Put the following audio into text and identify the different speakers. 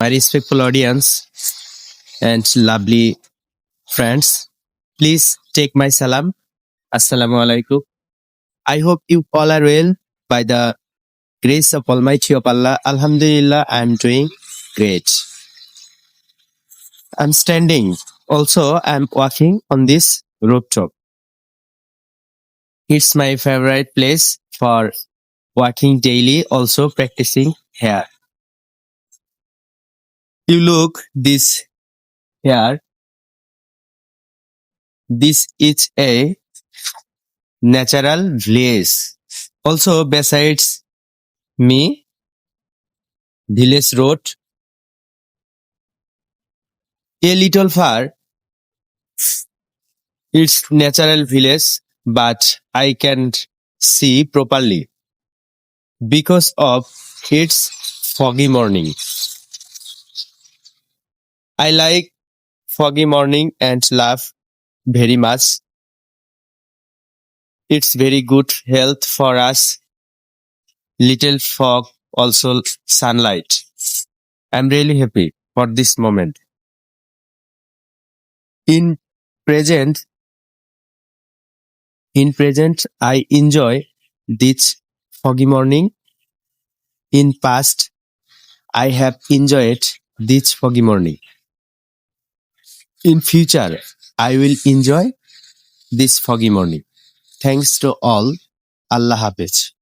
Speaker 1: My respectful audience and lovely friends, please take my salam. Assalamu alaikum. I hope you all are well by the grace of Almighty of Allah. Alhamdulillah, I am doing great. I'm standing. Also, I'm walking on this rooftop. It's my favorite place for walking daily, also practicing here. You look this here. This is a natural village. Also, besides me, village road, a little far, it's natural village, but I can't see properly because of its foggy morning. I like foggy morning and laugh very much. It's very good health for us. Little fog, also sunlight. I'm really happy for this moment. In present, I enjoy this foggy morning. In past, I have enjoyed this foggy morning. In future, I will enjoy this foggy morning. Thanks to all. Allah Hafiz.